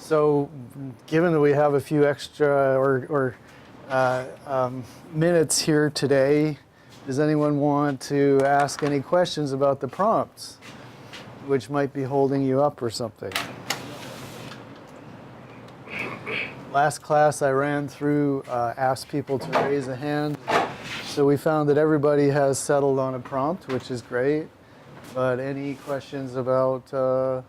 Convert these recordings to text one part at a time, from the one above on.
So, given that we have a few extra minutes here today, does anyone want to ask any questions about the prompts, which might be holding you up or something? Last class I ran through, asked people to raise a hand. So we found that everybody has settled on a prompt, which is great. But any questions about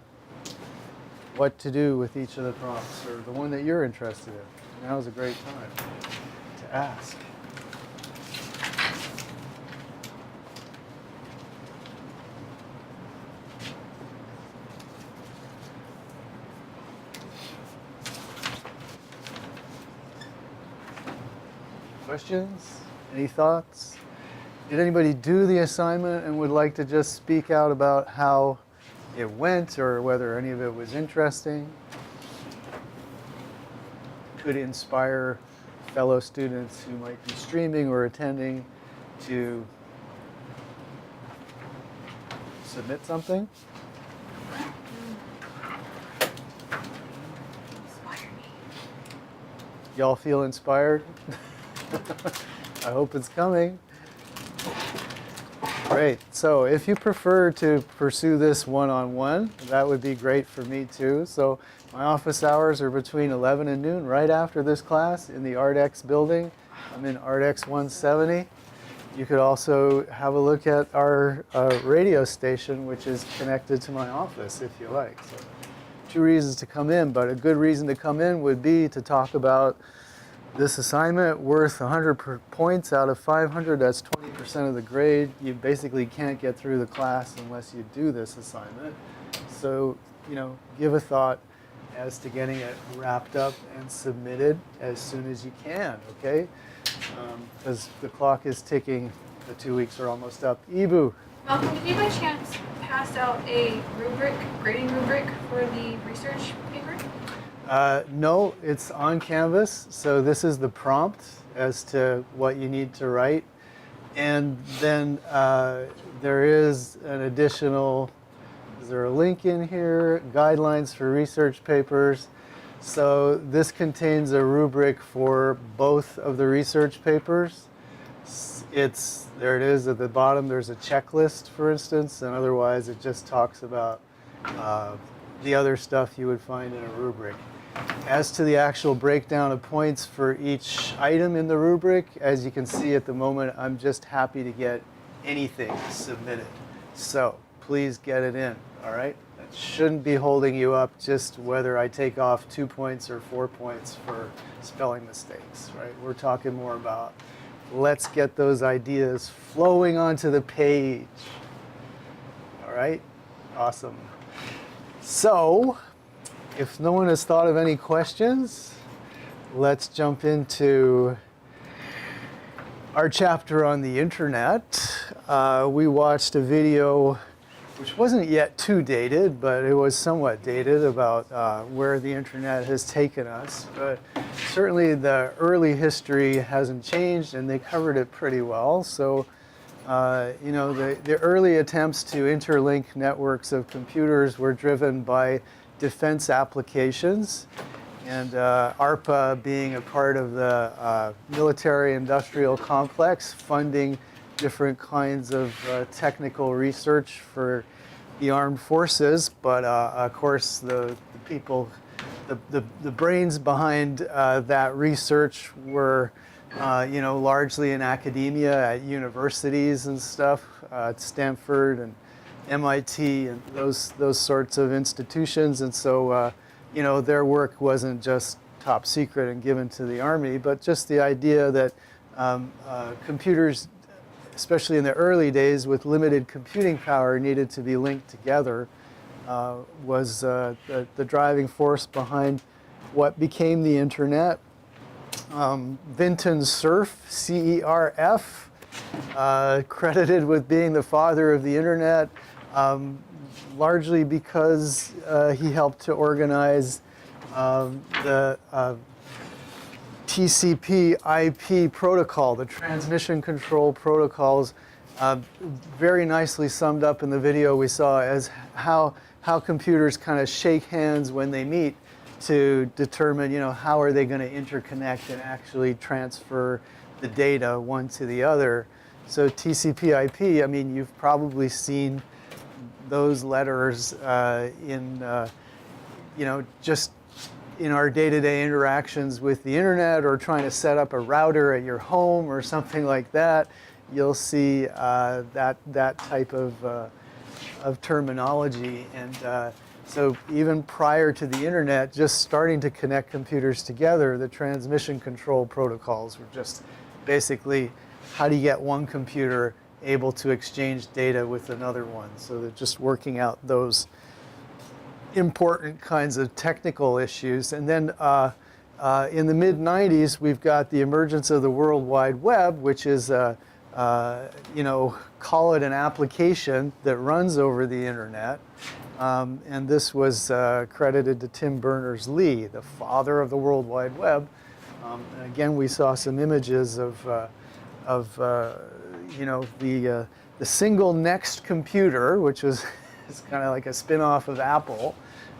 what to do with each of the prompts, or the one that you're interested in? Now is a great time to ask. Questions? Any thoughts? Did anybody do the assignment and would like to just speak out about how it went or whether any of it was interesting? Could inspire fellow students who might be streaming or attending to submit something? Inspire me. Y'all feel inspired? I hope it's coming. Great. So if you prefer to pursue this one-on-one, that would be great for me too. So my office hours are between 11 and noon, right after this class in the ArtX building. I'm in ArtX 170. You could also have a look at our radio station, which is connected to my office, if you like. So 2 reasons to come in, but a good reason to come in would be to talk about this assignment worth 100 points out of 500. That's 20% of the grade. You basically can't get through the class unless you do this assignment. So, give a thought as to getting it wrapped up and submitted as soon as you can, okay? Because the clock is ticking. The 2 weeks are almost up. Ibu. Malcolm, did you by chance pass out a grading rubric for the research paper? No, it's on Canvas. So this is the prompt as to what you need to write. And then there is an additional, is there a link in here? Guidelines for research papers. So this contains a rubric for both of the research papers. There it is at the bottom. There's a checklist, for instance, and otherwise it just talks about the other stuff you would find in a rubric. As to the actual breakdown of points for each item in the rubric, as you can see at the moment, I'm just happy to get anything submitted. So please get it in, all right? That shouldn't be holding you up, just whether I take off 2 points or 4 points for spelling mistakes, right? We're talking more about let's get those ideas flowing onto the page. All right? Awesome. So, if no one has thought of any questions, let's jump into our chapter on the internet. We watched a video which wasn't yet too dated, but it was somewhat dated about where the internet has taken us. But certainly the early history hasn't changed, and they covered it pretty well. So, the early attempts to interlink networks of computers were driven by defense applications, and ARPA being a part of the military-industrial complex, funding different kinds of technical research for the armed forces. But of course, the people, the brains behind that research were, largely in academia at universities and stuff, at Stanford and MIT and those sorts of institutions. And so, their work wasn't just top secret and given to the Army, but just the idea that computers, especially in the early days with limited computing power, needed to be linked together, was the driving force behind what became the internet. Vinton Cerf, C-E-R-F, credited with being the father of the internet, largely because he helped to organize the TCP/IP protocol, the transmission control protocols, very nicely summed up in the video we saw as how computers kind of shake hands when they meet. to determine, how are they going to interconnect and actually transfer the data one to the other. So TCP/IP, I mean, you've probably seen those letters just in our day-to-day interactions with the internet, or trying to set up a router at your home or something like that. You'll see that type of terminology. And so even prior to the internet, just starting to connect computers together, the transmission control protocols were just basically, how do you get one computer able to exchange data with another one? So they're just working out those important kinds of technical issues. And then in the mid-90s, we've got the emergence of the World Wide Web, which is, call it an application that runs over the internet. And this was credited to Tim Berners-Lee, the father of the World Wide Web. And again, we saw some images of the single next computer, which was it's kind of like a spin-off of Apple.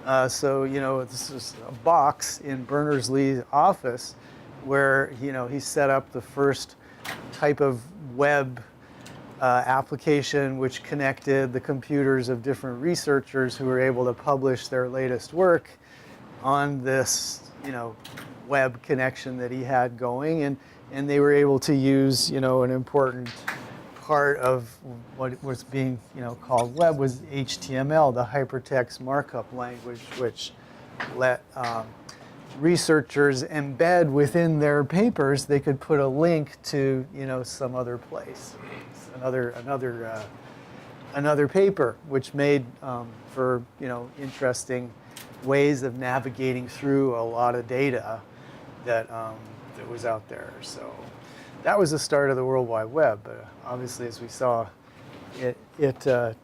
This is a box in Berners-Lee's office where, he set up the first type of web application which connected the computers of different researchers who were able to publish their latest work on this, web connection that he had going. And they were able to use, an important part of what was being, called web was HTML, the hypertext markup language, which let researchers embed within their papers. They could put a link to, some other place, another paper, which made for, interesting ways of navigating through a lot of data that was out there. So that was the start of the World Wide Web. But obviously, as we saw, it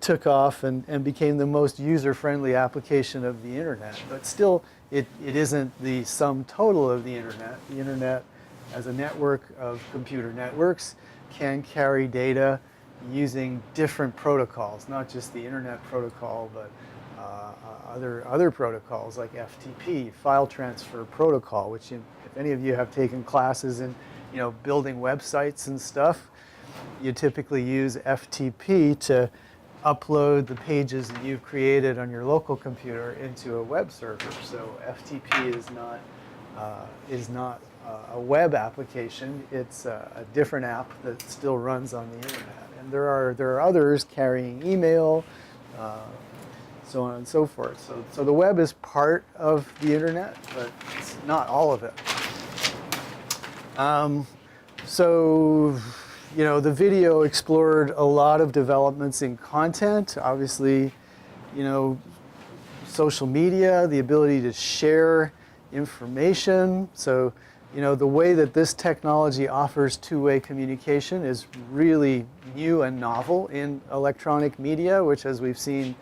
took off and became the most user-friendly application of the internet. But still, it isn't the sum total of the internet. The internet, as a network of computer networks, can carry data using different protocols, not just the internet protocol, but other protocols like FTP, file transfer protocol, which if any of you have taken classes in building websites and stuff, you typically use FTP to upload the pages that you've created on your local computer into a web server. So FTP is not a web application. It's a different app that still runs on the internet. And there are others carrying email, so on and so forth. So the web is part of the internet, but it's not all of it. The video explored a lot of developments in content. Obviously, social media, the ability to share information. So, the way that this technology offers two-way communication is really new and novel in electronic media, which, as we've seen,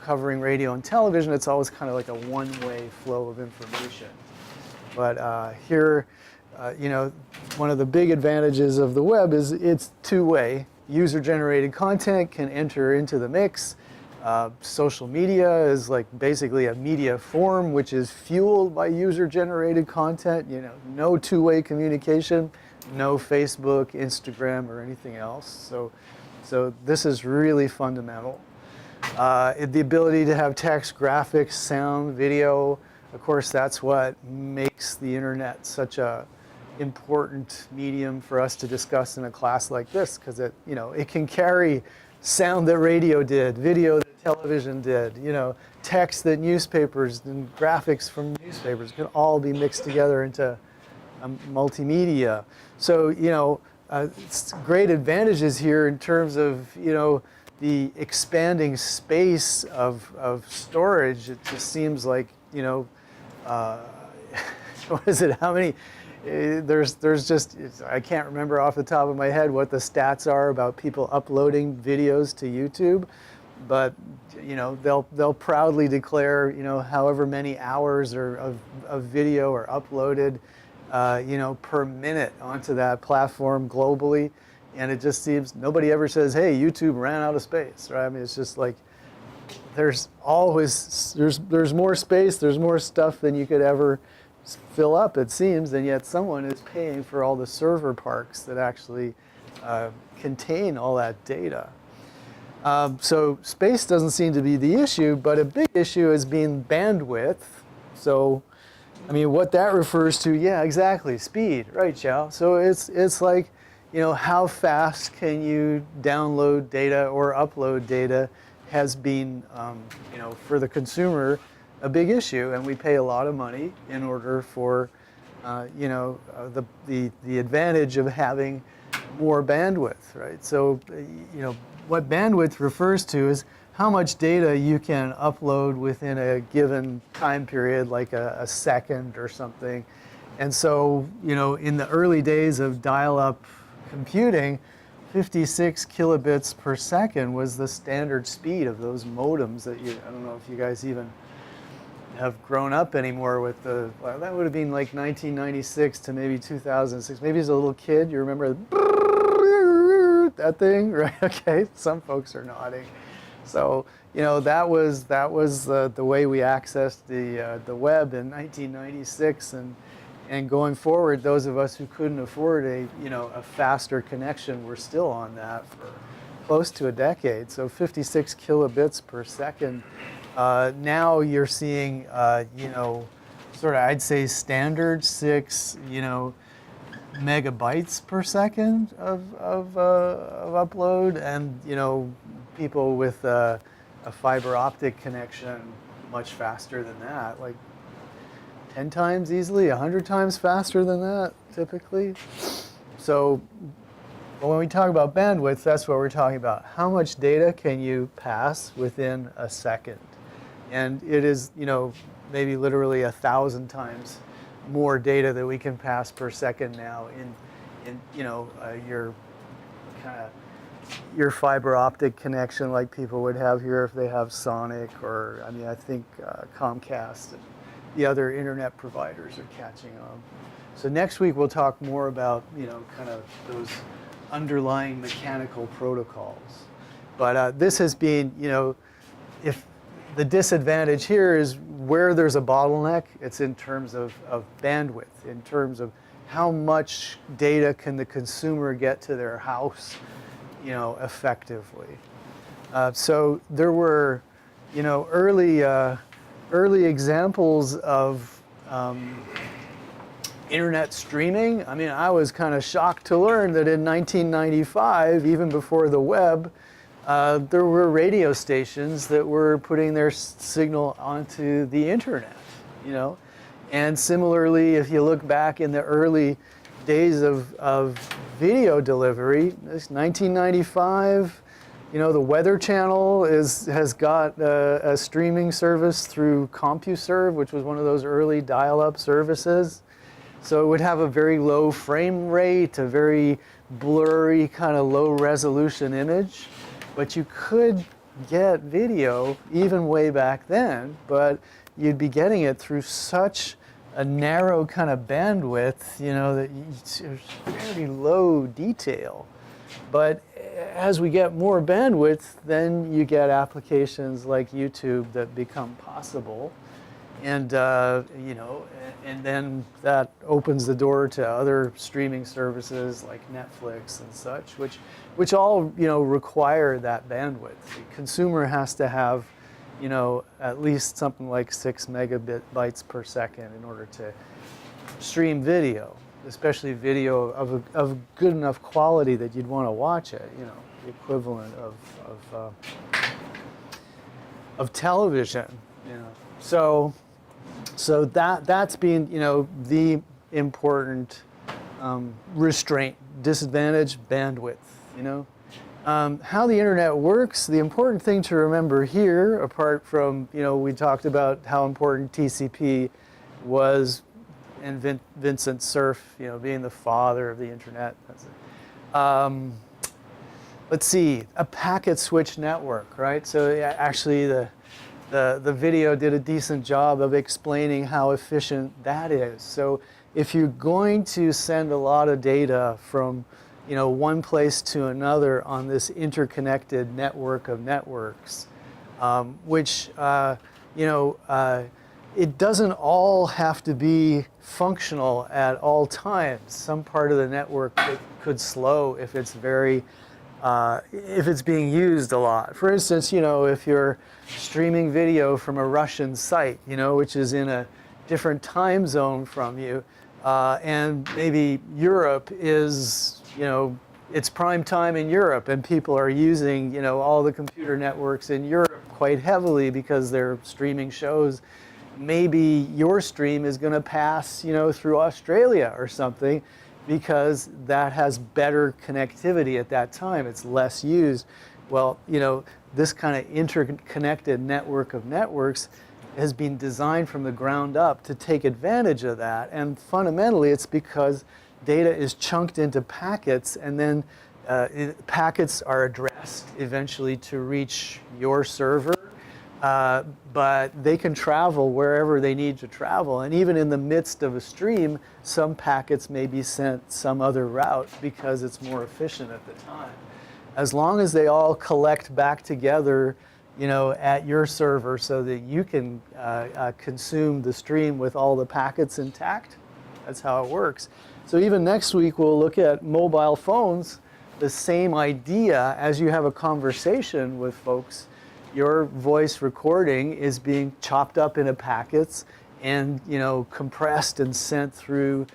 covering radio and television, it's always kind of like a one-way flow of information. But here, one of the big advantages of the web is it's two-way. User-generated content can enter into the mix. Social media is like basically a media form which is fueled by user-generated content. No two-way communication, no Facebook, Instagram, or anything else. So this is really fundamental. The ability to have text, graphics, sound, video. Of course, that's what makes the internet such a important medium for us to discuss in a class like this, because it can carry sound that radio did, video that television did, text that newspapers and graphics from newspapers can all be mixed together into multimedia. So it's great advantages here in terms of the expanding space of storage. It just seems like what is it? How many? There's just, I can't remember off the top of my head what the stats are about people uploading videos to YouTube, but they'll proudly declare however many hours of video are uploaded per minute onto that platform globally, and it just seems nobody ever says, hey, YouTube ran out of space, right? I mean, it's just like there's always there's more space, there's more stuff than you could ever fill up, it seems, and yet someone is paying for all the server parks that actually contain all that data. So space doesn't seem to be the issue, but a big issue is being bandwidth. So, I mean, what that refers to, yeah, exactly, speed, right, Xiao? So it's like, you know, how fast can you download data or upload data has been, you know, for the consumer, a big issue, and we pay a lot of money in order for, you know, the advantage of having more bandwidth, right? So, you know, what bandwidth refers to is how much data you can upload within a given time period, like a second or something. And so, you know, in the early days of dial-up computing, 56 kilobits per second was the standard speed of those modems that I don't know if you guys even have grown up anymore with the, well, that would have been like 1996 to maybe 2006. Maybe as a little kid, you remember that thing, right? Okay, some folks are nodding. So, you know, that was the way we accessed the web in 1996, and going forward, those of us who couldn't afford a faster connection were still on that for close to a decade. So 56 kilobits per second. Now you're seeing, you know, sort of, I'd say standard 6, you know, megabytes per second of upload, and, you know, people with a fiber optic connection much faster than that, like 10 times easily, 100 times faster than that, typically. So when we talk about bandwidth, that's what we're talking about. How much data can you pass within a second? And it is, you know, maybe literally 1,000 times more data that we can pass per second now in you know, your fiber optic connection like people would have here if they have Sonic, or, I mean, I think Comcast and the other internet providers are catching on. So next week we'll talk more about, you know, kind of those underlying mechanical protocols. But this has been, you know, if the disadvantage here is where there's a bottleneck, it's in terms of bandwidth, in terms of how much data can the consumer get to their house, you know, effectively. So there were, you know, early examples of internet streaming. I mean, I was kind of shocked to learn that in 1995, even before the web, there were radio stations that were putting their signal onto the internet, you know. And similarly, if you look back in the early days of video delivery, 1995, you know, the Weather Channel has got a streaming service through CompuServe, which was one of those early dial-up services. So it would have a very low frame rate, a very blurry, kind of low resolution image. But you could get video even way back then, but you'd be getting it through such a narrow kind of bandwidth, you know, that it's very low detail. But as we get more bandwidth, then you get applications like YouTube that become possible. And, you know, and then that opens the door to other streaming services like Netflix and such, which all, you know, require that bandwidth. The consumer has to have, you know, at least something like 6 megabytes per second in order to stream video, especially video of good enough quality that you'd want to watch it, you know, the equivalent of television, you know. So that's been, you know, the important restraint, disadvantage, bandwidth, you know. How the internet works, the important thing to remember here, apart from, you know, we talked about how important TCP was, and Vincent Cerf, you know, being the father of the internet. That's it. Let's see, a packet switch network, right? So actually the video did a decent job of explaining how efficient that is. So if you're going to send a lot of data from, you know, one place to another on this interconnected network of networks, which, you know, it doesn't all have to be functional at all times. Some part of the network could slow if it's if it's being used a lot. For instance, you know, if you're streaming video from a Russian site, you know, which is in a different time zone from you, and maybe Europe is, you know, it's prime time in Europe, and people are using, you know, all the computer networks in Europe quite heavily because they're streaming shows. Maybe your stream is going to pass, you know, through Australia or something, because that has better connectivity at that time. It's less used. Well, you know, this kind of interconnected network of networks has been designed from the ground up to take advantage of that. And fundamentally, it's because data is chunked into packets, and then packets are addressed eventually to reach your server. But they can travel wherever they need to travel. And even in the midst of a stream, some packets may be sent some other route because it's more efficient at the time. As long as they all collect back together, you know, at your server so that you can consume the stream with all the packets intact, that's how it works. So even next week, we'll look at mobile phones, the same idea. As you have a conversation with folks, your voice recording is being chopped up into packets and, you know, compressed and sent through,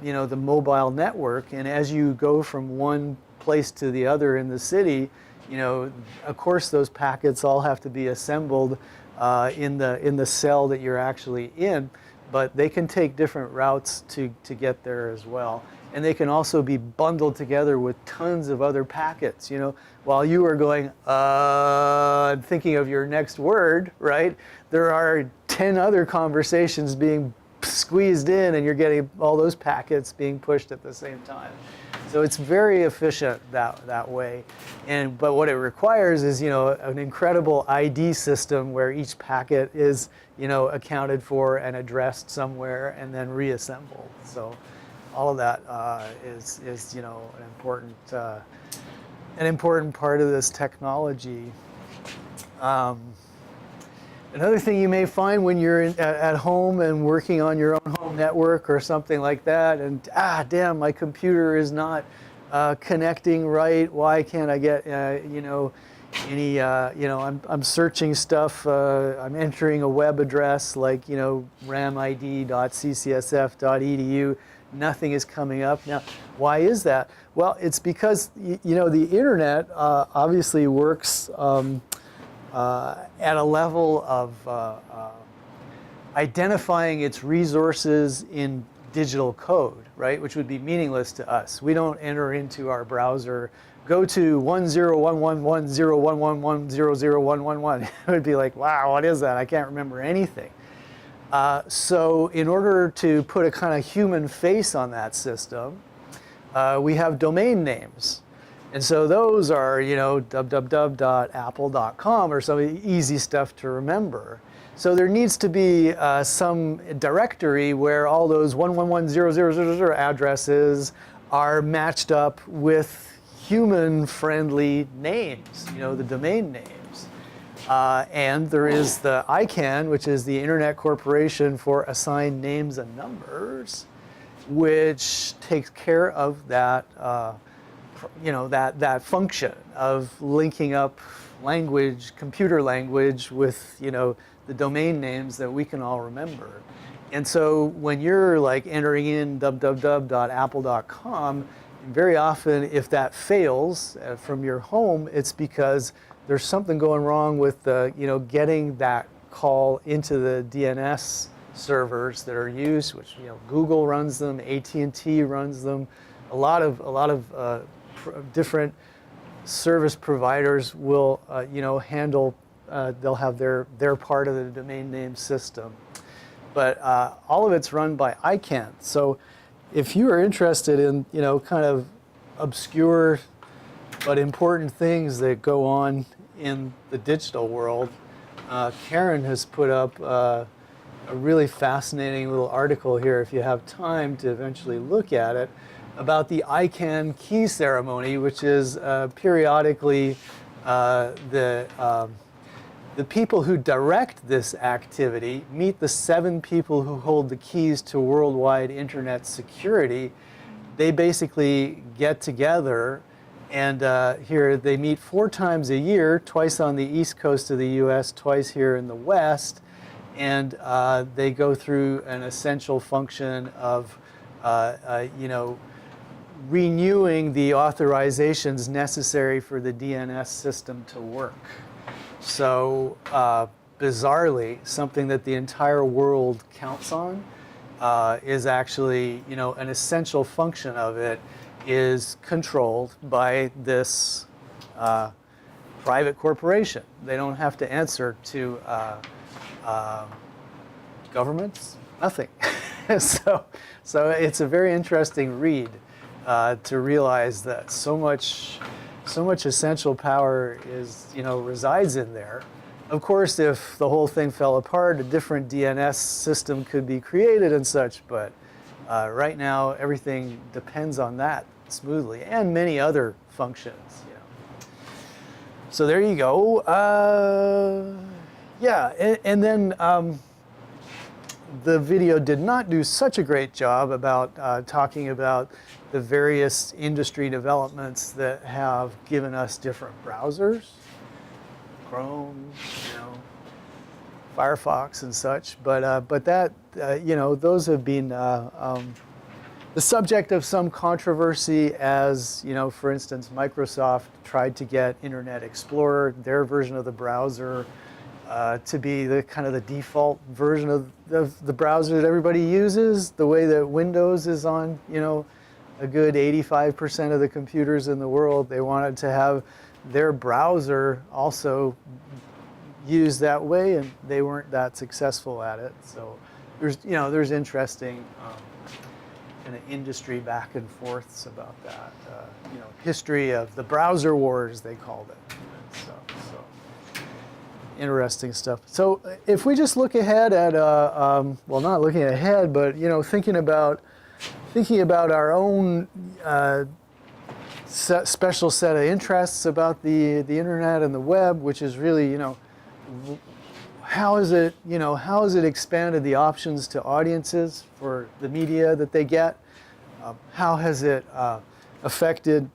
you know, the mobile network. And as you go from one place to the other in the city, you know, of course, those packets all have to be assembled in the cell that you're actually in, but they can take different routes to get there as well. And they can also be bundled together with tons of other packets. You know, while you are going, thinking of your next word, right? There are 10 other conversations being squeezed in, and you're getting all those packets being pushed at the same time. So it's very efficient that way. But what it requires is, you know, an incredible ID system where each packet is, you know, accounted for and addressed somewhere and then reassembled. So all of that is, you know, an important part of this technology. Another thing you may find when you're at home and working on your own home network or something like that, and damn, my computer is not connecting right. Why can't I get, you know, any, you know, I'm searching stuff. I'm entering a web address like, you know, ramid.ccsf.edu. Nothing is coming up. Now, why is that? Well, it's because, you know, the internet obviously works at a level of identifying its resources in digital code, right? Which would be meaningless to us. We don't enter into our browser, go to 10111011100111. It would be like, wow, what is that? I can't remember anything. So in order to put a kind of human face on that system, we have domain names. And so those are, you know, www.apple.com or some easy stuff to remember. So there needs to be some directory where all those 1110000 addresses are matched up with human-friendly names, you know, the domain names. And there is the ICANN, which is the Internet Corporation for Assigned Names and Numbers, which takes care of that, you know, that function of linking up language, computer language, with, you know, the domain names that we can all remember. And so when you're like entering in www.apple.com, very often if that fails from your home, it's because there's something going wrong with the, you know, getting that call into the DNS servers that are used, which, you know, Google runs them, AT&T runs them, a lot of different service providers will, you know, handle. They'll have their part of the domain name system, but all of it's run by ICANN. So, if you are interested in, you know, kind of obscure but important things that go on in the digital world, Karen has put up a really fascinating little article here, if you have time to eventually look at it, about the ICANN Key Ceremony, which is periodically The people who direct this activity meet the 7 people who hold the keys to worldwide internet security. They basically get together, and here they meet 4 times a year, twice on the east coast of the US, twice here in the west, and they go through an essential function of renewing the authorizations necessary for the DNS system to work. So bizarrely, something that the entire world counts on is actually, an essential function of it is controlled by this private corporation. They don't have to answer to governments, nothing. So it's a very interesting read to realize that so much essential power is, resides in there. Of course, if the whole thing fell apart, a different DNS system could be created and such, but right now everything depends on that smoothly, and many other functions. So there you go. And then the video did not do such a great job about talking about the various industry developments that have given us different browsers, Chrome, Firefox and such. But that, those have been the subject of some controversy as, for instance, Microsoft tried to get Internet Explorer, their version of the browser, to be the kind of the default version of the browser that everybody uses, the way that Windows is on, a good 85% of the computers in the world. They wanted to have their browser also used that way, and they weren't that successful at it. So there's interesting kind of industry back and forths about that. History of the browser wars, they called it. So interesting stuff. So if we just look ahead at, well, not looking ahead, but thinking about our own special set of interests about the internet and the web, which is really, how has it expanded the options to audiences for the media that they get? How has it affected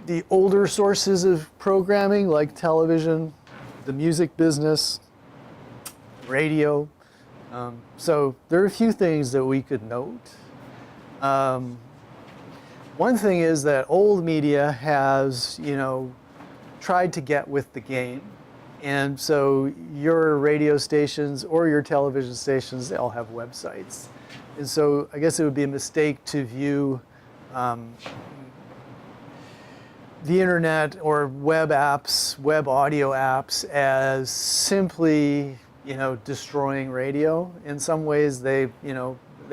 the older sources of programming like television, the music business, radio? So there are a few things that we could note. One thing is that old media has, tried to get with the game. And so your radio stations or your television stations, they all have websites. And so I guess it would be a mistake to view the internet or web apps, web audio apps as simply, destroying radio. In some ways, they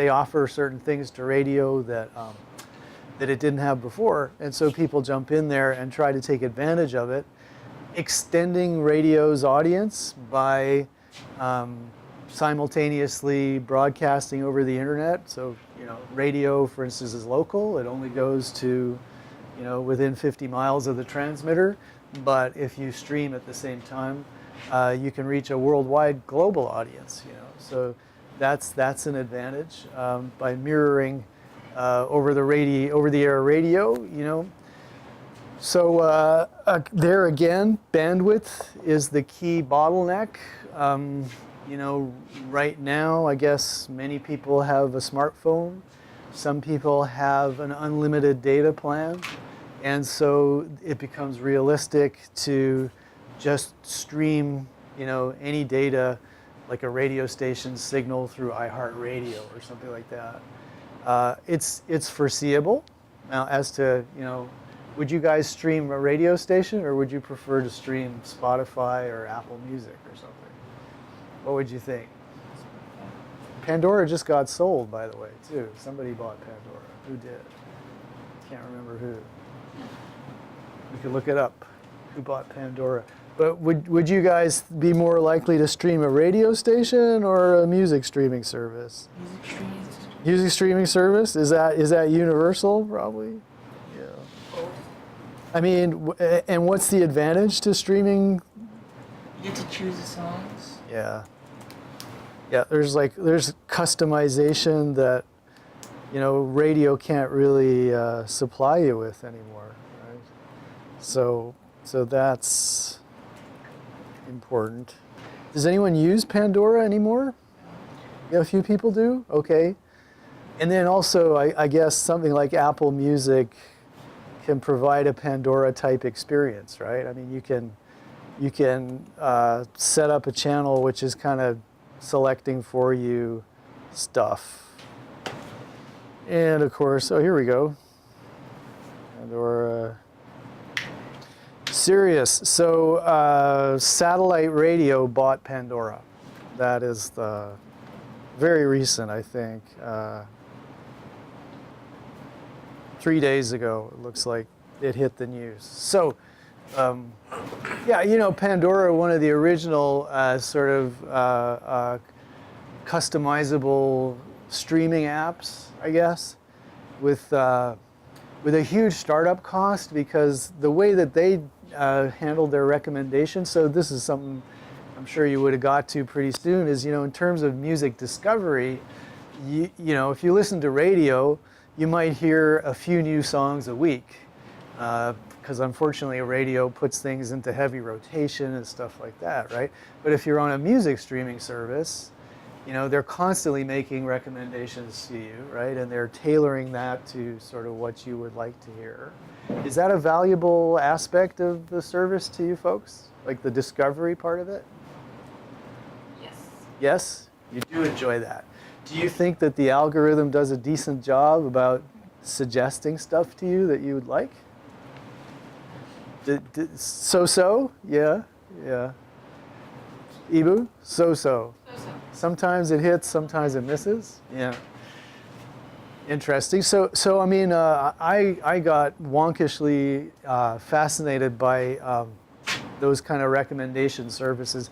offer certain things to radio that it didn't have before. And so people jump in there and try to take advantage of it, extending radio's audience by simultaneously broadcasting over the internet. So, radio, for instance, is local. It only goes to, within 50 miles of the transmitter. But if you stream at the same time, you can reach a worldwide global audience, So that's an advantage by mirroring over the air radio, So there again, bandwidth is the key bottleneck. Right now, I guess many people have a smartphone. Some people have an unlimited data plan. And so it becomes realistic to just stream, any data like a radio station signal through iHeartRadio or something like that. It's foreseeable. Now, as to, would you guys stream a radio station, or would you prefer to stream Spotify or Apple Music or something? What would you think? Pandora just got sold, by the way, too. Somebody bought Pandora. Who did? Can't remember who. We could look it up. Who bought Pandora? But would you guys be more likely to stream a radio station or a music streaming service? Music streaming service? Is that universal, probably? Yeah. I mean, and what's the advantage to streaming You get to choose the songs. Yeah. Yeah, there's customization that, radio can't really supply you with anymore, right? So that's important. Does anyone use Pandora anymore? Yeah, a few people do? Okay. And then also, I guess something like Apple Music can provide a Pandora type experience, right? I mean, you can set up a channel which is kind of selecting for you stuff. And of course, oh, here we go. Pandora. Sirius. So satellite radio bought Pandora. That is the very recent, I think. 3 days ago, it looks like it hit the news. So, yeah, Pandora, one of the original sort of customizable streaming apps, I guess, with a huge startup cost, because the way that they handled their recommendations, so this is something I'm sure you would have got to pretty soon, is, in terms of music discovery, if you listen to radio, you might hear a few new songs a week, because unfortunately radio puts things into heavy rotation and stuff like that, right? But if you're on a music streaming service, they're constantly making recommendations to you, right? And they're tailoring that to sort of what you would like to hear. Is that a valuable aspect of the service to you folks? Like the discovery part of it? Yes. Yes? You do enjoy that. Do you think that the algorithm does a decent job about suggesting stuff to you that you would like? So-so? Yeah? Yeah. Ibu? So-so. So-so. Sometimes it hits, sometimes it misses. Yeah. Interesting. So I mean, I got wonkishly fascinated by those kind of recommendation services.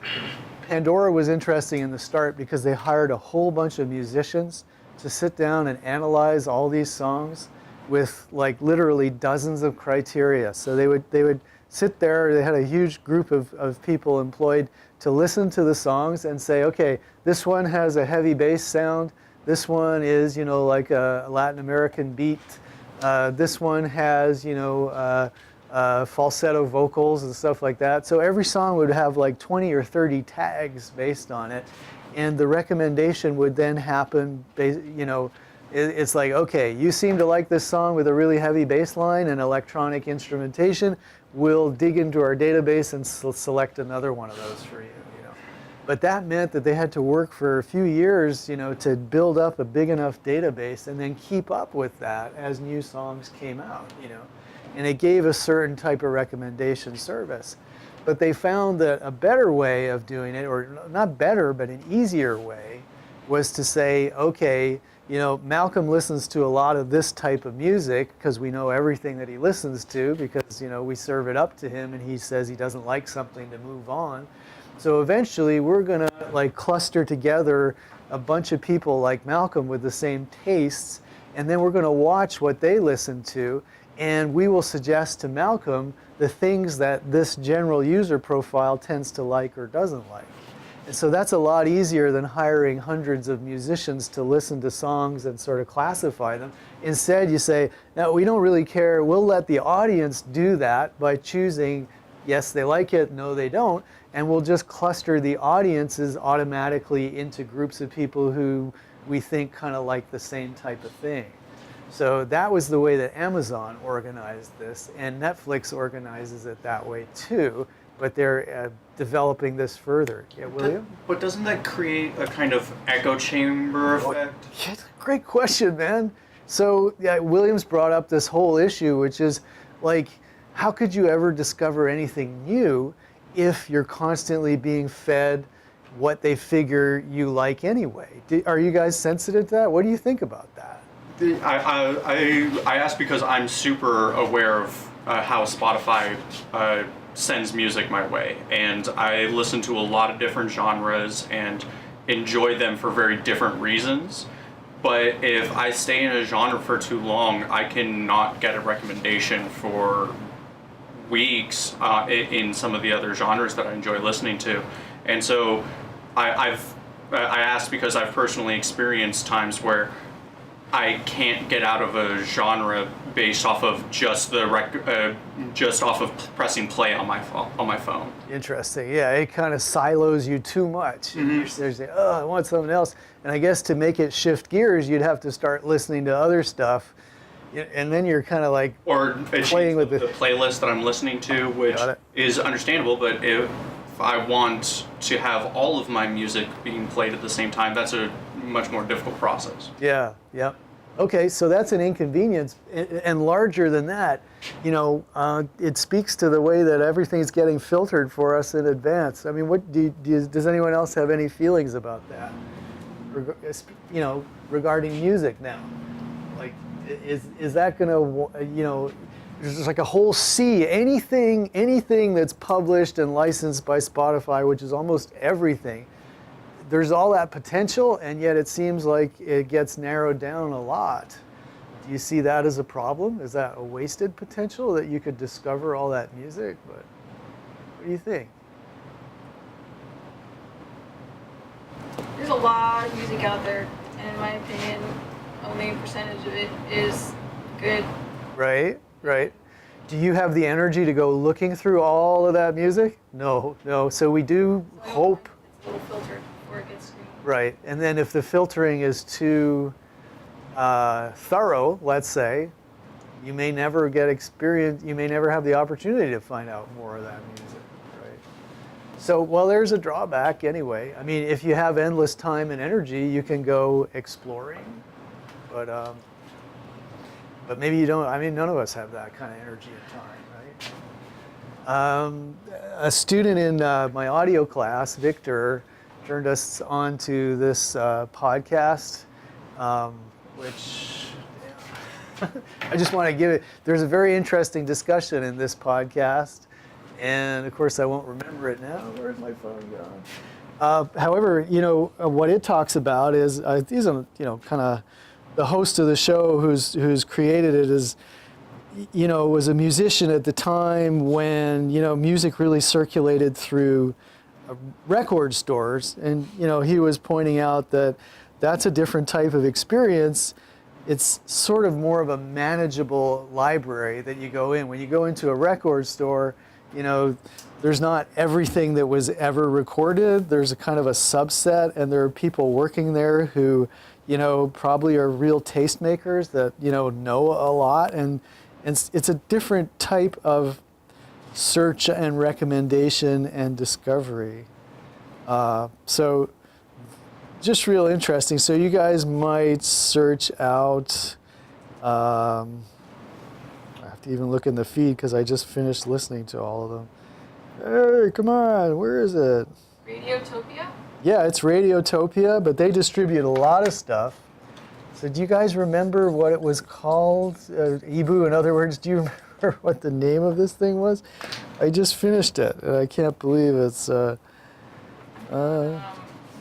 Pandora was interesting in the start because they hired a whole bunch of musicians to sit down and analyze all these songs with like literally dozens of criteria. So they would sit there, they had a huge group of people employed to listen to the songs and say, okay, this one has a heavy bass sound, this one is, like a Latin American beat, this one has, falsetto vocals and stuff like that. So every song would have like 20 or 30 tags based on it. And the recommendation would then happen, it's like, okay, you seem to like this song with a really heavy bass line and electronic instrumentation. We'll dig into our database and select another one of those for you. But that meant that they had to work for a few years, to build up a big enough database and then keep up with that as new songs came out, And it gave a certain type of recommendation service. But they found that a better way of doing it, or not better, but an easier way, was to say, okay, Malcolm listens to a lot of this type of music because we know everything that he listens to because, we serve it up to him and he says he doesn't like something to move on. So eventually we're going to like cluster together a bunch of people like Malcolm with the same tastes, and then we're going to watch what they listen to, and we will suggest to Malcolm the things that this general user profile tends to like or doesn't like. And so that's a lot easier than hiring hundreds of musicians to listen to songs and sort of classify them. Instead, you say, no, we don't really care. We'll let the audience do that by choosing, yes, they like it, no, they don't. And we'll just cluster the audiences automatically into groups of people who we think kind of like the same type of thing. So that was the way that Amazon organized this, and Netflix organizes it that way too, but they're developing this further. Yeah, William? But doesn't that create a kind of echo chamber effect? Yeah, great question, man. So yeah, William's brought up this whole issue, which is like, how could you ever discover anything new if you're constantly being fed what they figure you like anyway? Are you guys sensitive to that? What do you think about that? I ask because I'm super aware of how Spotify sends music my way, and I listen to a lot of different genres and enjoy them for very different reasons. But if I stay in a genre for too long, I cannot get a recommendation for weeks in some of the other genres that I enjoy listening to. And so I asked because I've personally experienced times where I can't get out of a genre based off of just just off of pressing play on my phone. Interesting. Yeah, it kind of silos you too much. You're saying, oh, I want something else. And I guess to make it shift gears, you'd have to start listening to other stuff. And then you're kind of like or playing with the playlist that I'm listening to, which is understandable, but if I want to have all of my music being played at the same time, that's a much more difficult process. Yeah, yep. Okay, so that's an inconvenience, and larger than that, it speaks to the way that everything's getting filtered for us in advance. I mean, does anyone else have any feelings about that? Regarding music now, like, is that gonna, there's like a whole sea, anything that's published and licensed by Spotify, which is almost everything. There's all that potential, and yet it seems like it gets narrowed down a lot. Do you see that as a problem? Is that a wasted potential that you could discover all that music? But what do you think? There's a lot of music out there, and in my opinion, only a percentage of it is good. Right. Do you have the energy to go looking through all of that music? No. So we do hope. It's a little filtered before it gets screened. Right, and then if the filtering is too thorough, let's say, you may never get experience. You may never have the opportunity to find out more of that music. Right. So, well, there's a drawback anyway. I mean, if you have endless time and energy, you can go exploring, but maybe you don't. I mean, none of us have that kind of energy and time, right? A student in my audio class, Victor, turned us on to this podcast, which I just want to give it. There's a very interesting discussion in this podcast, and of course I won't remember it now. Where's my phone gone? However, what it talks about is these are kind of the host of the show who's created it is. Was a musician at the time when music really circulated through record stores, and he was pointing out that that's a different type of experience. It's sort of more of a manageable library that you go in. When you go into a record store, there's not everything that was ever recorded. There's a kind of a subset, and there are people working there who probably are real tastemakers that know a lot, and it's a different type of search and recommendation and discovery. So just real interesting. So you guys might search out, I have to even look in the feed because I just finished listening to all of them. Hey, come on, where is it? Radiotopia? Yeah, it's Radiotopia, but they distribute a lot of stuff. So do you guys remember what it was called? Ibu, in other words, do you remember what the name of this thing was? I just finished it, and I can't believe it's...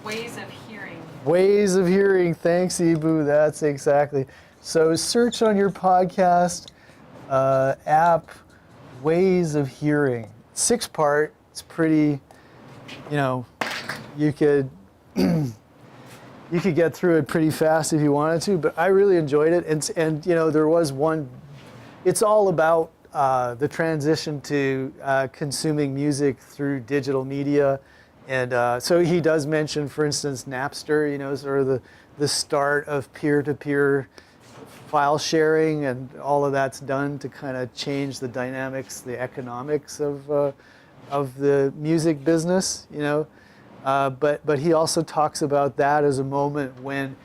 Ways of hearing. Ways of hearing. Thanks, Ibu. That's exactly. So search on your podcast app, Ways of Hearing. 6-part. It's pretty, you could get through it pretty fast if you wanted to, but I really enjoyed it. And there was one, it's all about the transition to consuming music through digital media. And so he does mention, for instance, Napster, sort of the start of peer-to-peer file sharing, and all of that's done to kind of change the dynamics, the economics of the music business, But he also talks about that as a moment when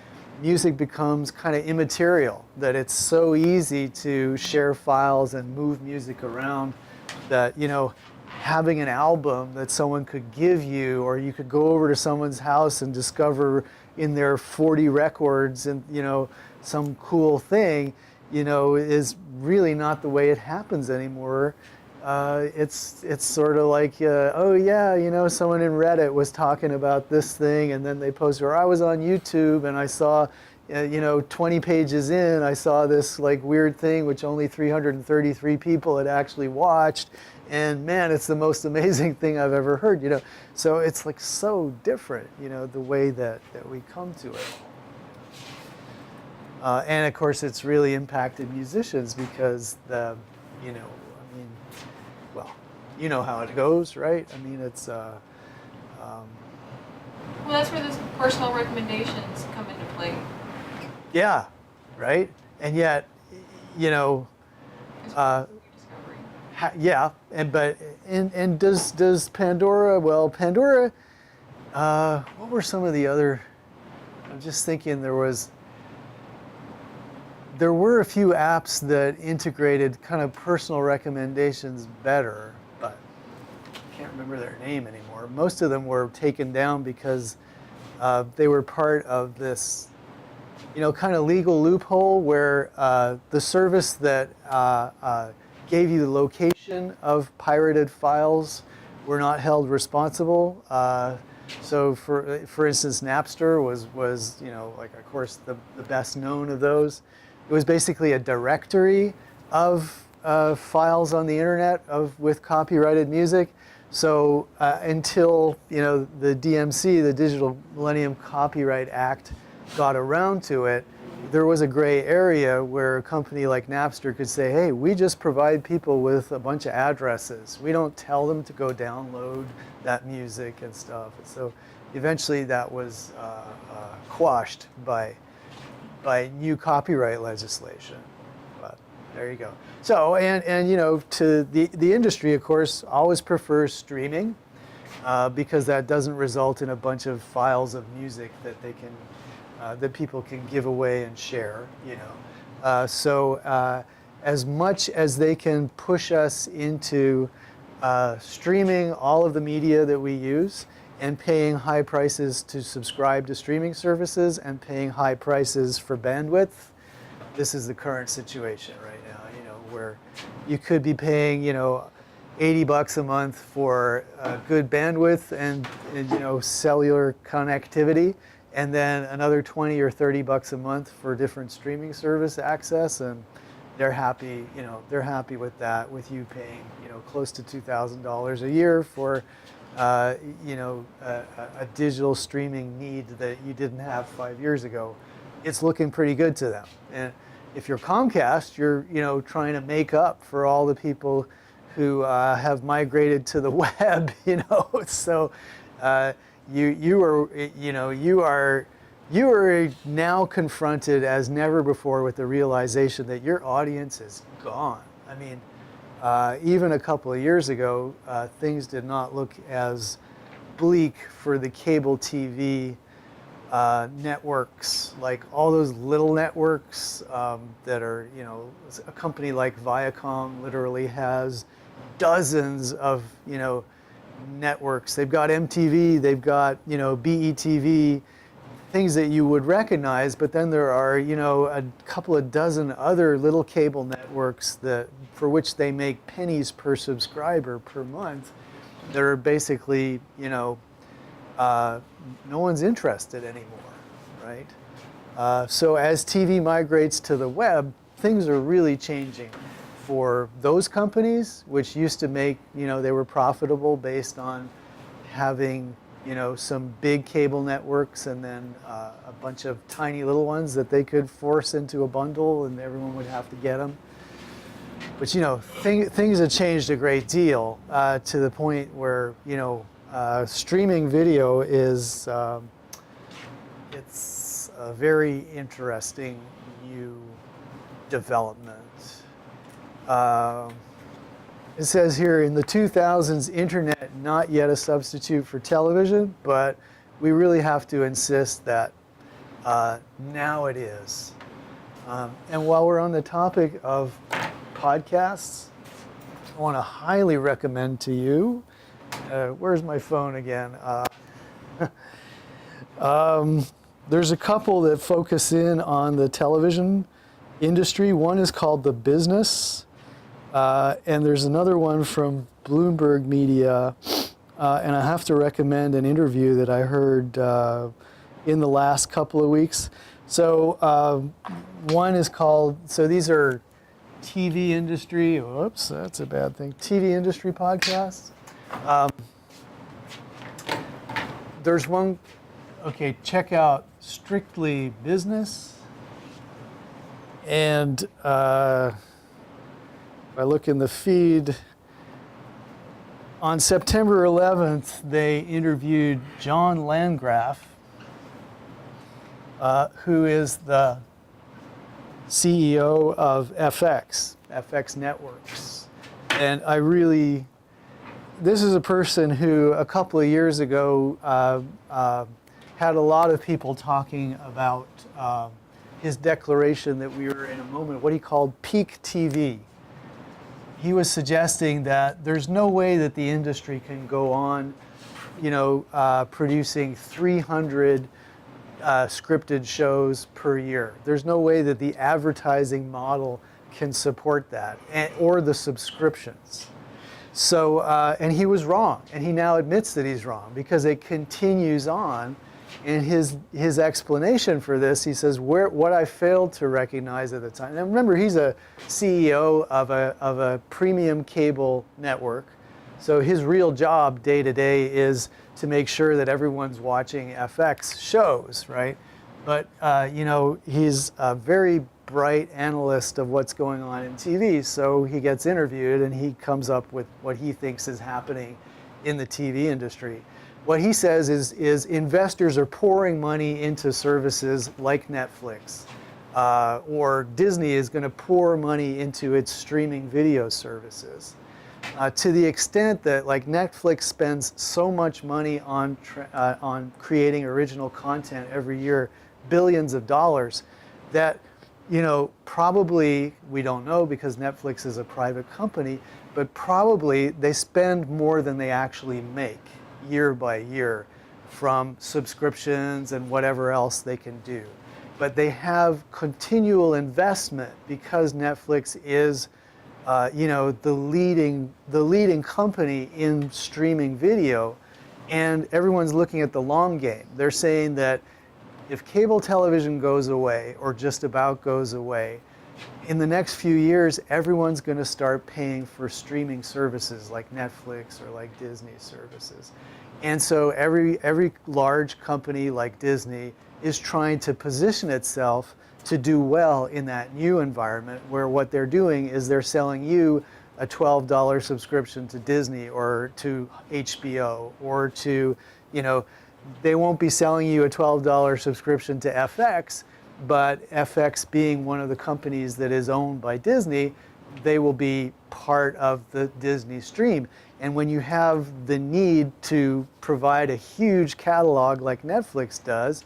music becomes kind of immaterial, that it's so easy to share files and move music around that, having an album that someone could give you, or you could go over to someone's house and discover in their 40 records and, some cool thing, is really not the way it happens anymore. It's sort of like, someone in Reddit was talking about this thing, and then they posted, or I was on YouTube and I saw, 20 pages in, I saw this like weird thing which only 333 people had actually watched, and man, it's the most amazing thing I've ever heard. So it's like so different, the way that we come to it. And of course, it's really impacted musicians because well, you know how it goes, right? I mean, it's. Well, that's where those personal recommendations come into play. Yeah, right. And yet, Discovery. yeah. And does Pandora? Well, Pandora. What were some of the other? I'm just thinking there were a few apps that integrated kind of personal recommendations better, but I can't remember their name anymore. Most of them were taken down because they were part of this, kind of legal loophole where the service that gave you the location of pirated files were not held responsible. So for instance, Napster was like, of course, the best known of those. It was basically a directory of files on the internet with copyrighted music. So until the DMC, the Digital Millennium Copyright Act, got around to it, there was a gray area where a company like Napster could say, hey, we just provide people with a bunch of addresses. We don't tell them to go download that music and stuff. So eventually that was quashed by new copyright legislation. But there you go. So, and to the industry, of course, always prefers streaming because that doesn't result in a bunch of files of music that they can that people can give away and share. So as much as they can push us into streaming all of the media that we use and paying high prices to subscribe to streaming services and paying high prices for bandwidth, this is the current situation right now, where you could be paying, $80 a month for good bandwidth and cellular connectivity, and then another 20 or 30 bucks a month for different streaming service access, and they're happy, they're happy with that, with you paying, close to $2,000 a year for, a digital streaming need that you didn't have 5 years ago. It's looking pretty good to them. And if you're Comcast, you're, trying to make up for all the people who have migrated to the web, So you are now confronted as never before with the realization that your audience is gone. I mean, even a couple of years ago, things did not look as bleak for the cable TV networks, like all those little networks that are, a company like Viacom literally has dozens of, networks. They've got MTV, they've got, BETV, things that you would recognize, but then there are, a couple of dozen other little cable networks for which they make pennies per subscriber per month that are basically, no one's interested anymore, right? So as TV migrates to the web, things are really changing for those companies, which used to make, they were profitable based on having, some big cable networks and then a bunch of tiny little ones that they could force into a bundle and everyone would have to get them. But, things have changed a great deal to the point where, streaming video is, it's a very interesting new development. It says here, in the 2000s, internet not yet a substitute for television, but we really have to insist that now it is. And while we're on the topic of podcasts, I want to highly recommend to you, where's my phone again? There's a couple that focus in on the television industry. One is called The Business. And there's another one from Bloomberg Media, and I have to recommend an interview that I heard in the last couple of weeks So one is called, so these are TV industry, whoops, that's a bad thing, TV industry podcasts. There's one, okay, check out Strictly Business. And if I look in the feed, on September 11th, they interviewed John Landgraf, who is the CEO of FX Networks. And I really, this is a person who a couple of years ago had a lot of people talking about his declaration that we were in a moment, what he called peak TV. He was suggesting that there's no way that the industry can go on, producing 300 scripted shows per year. There's no way that the advertising model can support that, or the subscriptions. So, and he was wrong, and he now admits that he's wrong because it continues on. And his explanation for this, he says, what I failed to recognize at the time. Now remember, he's a CEO of a premium cable network. So his real job day to day is to make sure that everyone's watching FX shows, right? But he's a very bright analyst of what's going on in TV. So he gets interviewed and he comes up with what he thinks is happening in the TV industry. What he says is investors are pouring money into services like Netflix, or Disney is going to pour money into its streaming video services. To the extent that like Netflix spends so much money on creating original content every year, billions of dollars, that probably, we don't know because Netflix is a private company, but probably they spend more than they actually make year by year from subscriptions and whatever else they can do. But they have continual investment because Netflix is the leading company in streaming video, and everyone's looking at the long game. They're saying that if cable television goes away, or just about goes away, in the next few years, everyone's going to start paying for streaming services like Netflix or like Disney services. And so every large company like Disney is trying to position itself to do well in that new environment, where what they're doing is they're selling you a $12 subscription to Disney or to HBO, or to, they won't be selling you a $12 subscription to FX, but FX being one of the companies that is owned by Disney, they will be part of the Disney stream. And when you have the need to provide a huge catalog like Netflix does,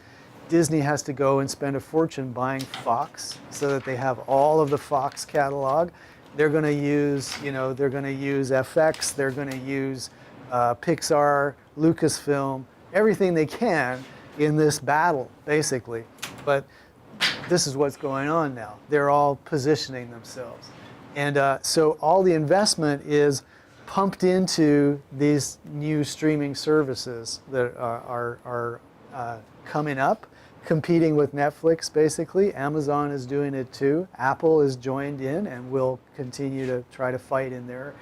Disney has to go and spend a fortune buying Fox so that they have all of the Fox catalog. They're going to use, FX, they're going to use Pixar, Lucasfilm, everything they can in this battle, basically. But this is what's going on now. They're all positioning themselves. And so all the investment is pumped into these new streaming services that are coming up, competing with Netflix, basically. Amazon is doing it too. Apple is joined in and will continue to try to fight in there.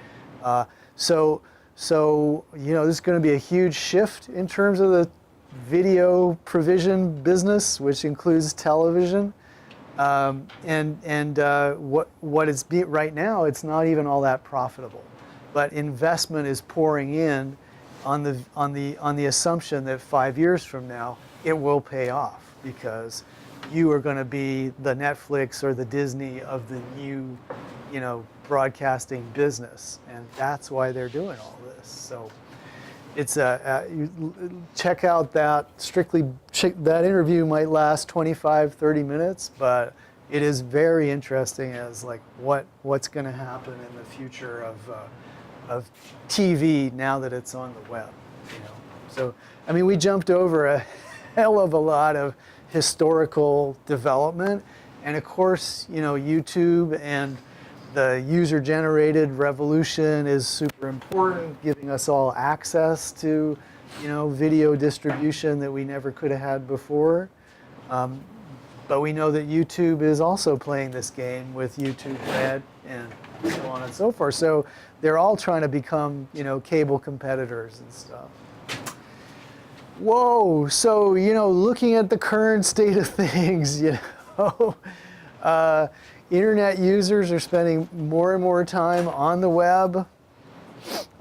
So this is going to be a huge shift in terms of the video provision business, which includes television. What it's right now, it's not even all that profitable. But investment is pouring in on the assumption that 5 years from now it will pay off, because you are going to be the Netflix or the Disney of the new, broadcasting business, and that's why they're doing all this. So it's check out that that interview might last 25-30 minutes, but it is very interesting as like what's going to happen in the future of TV now that it's on the web. So I mean, we jumped over a hell of a lot of historical development, and of course, YouTube and the user-generated revolution is super important, giving us all access to, video distribution that we never could have had before. But we know that YouTube is also playing this game with YouTube Red and so on and so forth. So they're all trying to become, cable competitors and stuff. Whoa, so, looking at the current state of things, internet users are spending more and more time on the web.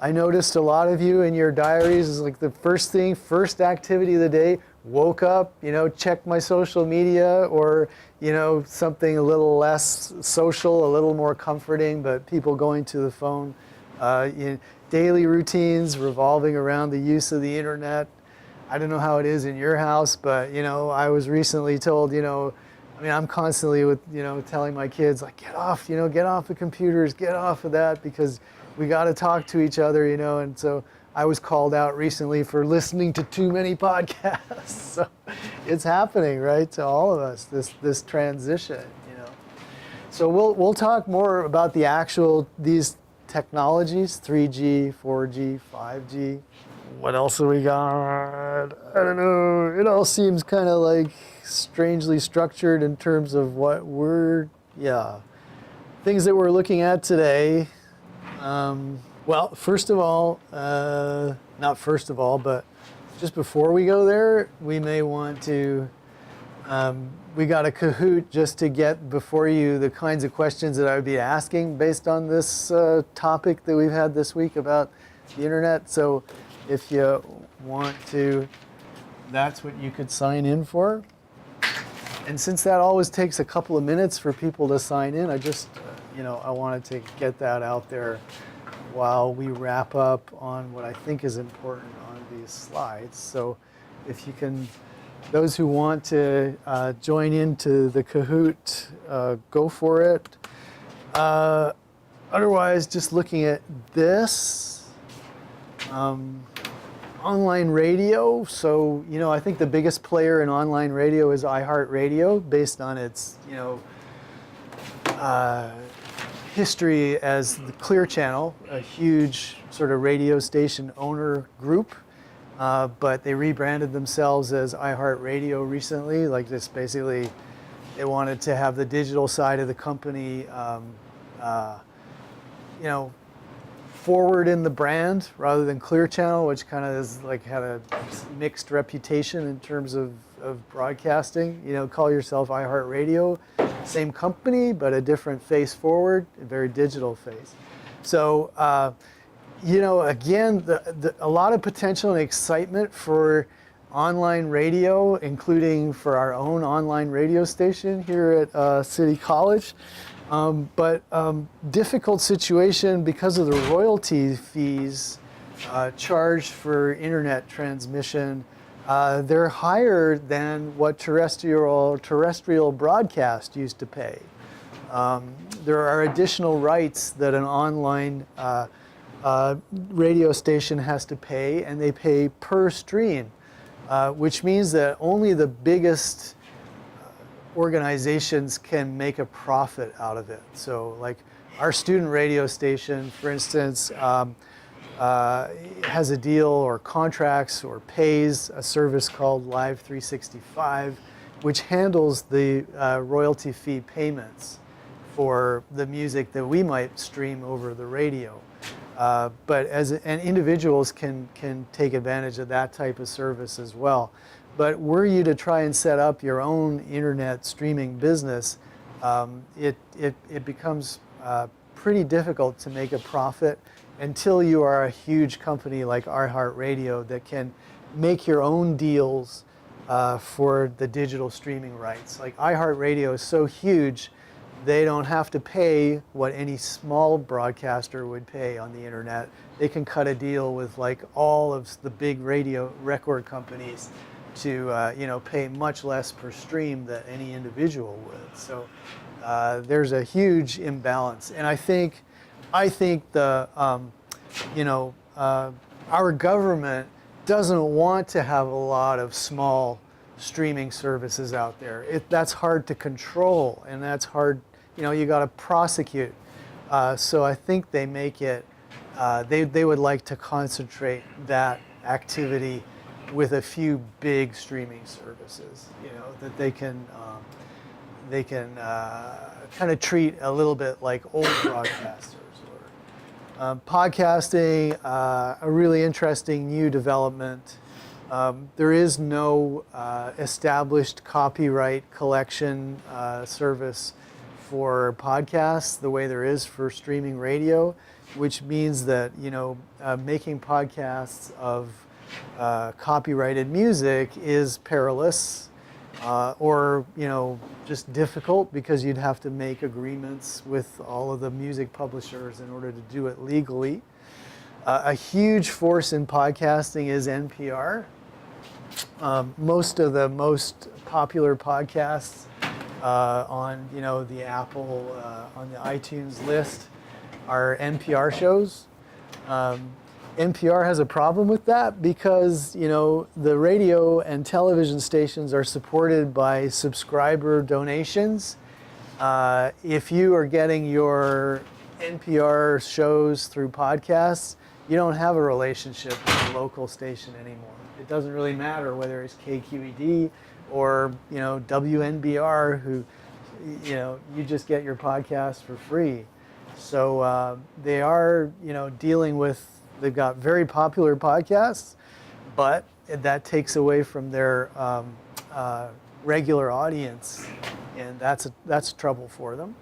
I noticed a lot of you in your diaries is like the first activity of the day, woke up, checked my social media, or, something a little less social, a little more comforting, but people going to the phone. Daily routines revolving around the use of the internet. I don't know how it is in your house, but, I was recently told, I'm constantly telling my kids, like, get off the computers, get off of that, because we got to talk to each other, and so I was called out recently for listening to too many podcasts. So it's happening, right, to all of us, this transition, So we'll talk more about these technologies, 3G, 4G, 5G. What else do we got? I don't know. It all seems kind of like strangely structured in terms of what things that we're looking at today. Well, first of all, not first of all, but just before we go there, we may want to, we got a Kahoot just to get before you the kinds of questions that I would be asking based on this topic that we've had this week about the internet. So if you want to, that's what you could sign in for. And since that always takes a couple of minutes for people to sign in, I just, I wanted to get that out there while we wrap up on what I think is important on these slides. So if you can, those who want to join into the Kahoot, go for it. Otherwise, just looking at this, online radio. So, I think the biggest player in online radio is iHeartRadio, based on its, history as the Clear Channel, a huge sort of radio station owner group. But they rebranded themselves as iHeartRadio recently. Like this, basically, they wanted to have the digital side of the company, forward in the brand rather than Clear Channel, which kind of is like had a mixed reputation in terms of broadcasting. Call yourself iHeartRadio, same company but a different face forward, a very digital face. So again, a lot of potential and excitement for online radio, including for our own online radio station here at City College. But difficult situation because of the royalty fees charged for internet transmission. They're higher than what terrestrial broadcast used to pay. There are additional rights that an online radio station has to pay, and they pay per stream, which means that only the biggest organizations can make a profit out of it. So like our student radio station, for instance, has a deal or contracts or pays a service called Live 365, which handles the royalty fee payments for the music that we might stream over the radio. But and individuals can take advantage of that type of service as well. But were you to try and set up your own internet streaming business, it becomes pretty difficult to make a profit until you are a huge company like iHeartRadio that can make your own deals for the digital streaming rights. Like iHeartRadio is so huge, they don't have to pay what any small broadcaster would pay on the internet. They can cut a deal with like all of the big radio record companies to pay much less per stream than any individual would. So there's a huge imbalance, and I think the our government doesn't want to have a lot of small streaming services out there. That's hard to control, and that's hard. You got to prosecute. So I think they make it. They would like to concentrate that activity with a few big streaming services, that they can kind of treat a little bit like old broadcasters. Podcasting, a really interesting new development. There is no established copyright collection service for podcasts the way there is for streaming radio, which means that making podcasts of copyrighted music is perilous. Or just difficult because you'd have to make agreements with all of the music publishers in order to do it legally. A huge force in podcasting is NPR. Most of the most popular podcasts on the Apple on the iTunes list are NPR shows. NPR has a problem with that because the radio and television stations are supported by subscriber donations. If you are getting your NPR shows through podcasts, you don't have a relationship with the local station anymore. It doesn't really matter whether it's KQED or WNBR, who you just get your podcast for free. So they are dealing with. They've got very popular podcasts, but that takes away from their regular audience, and that's trouble for them.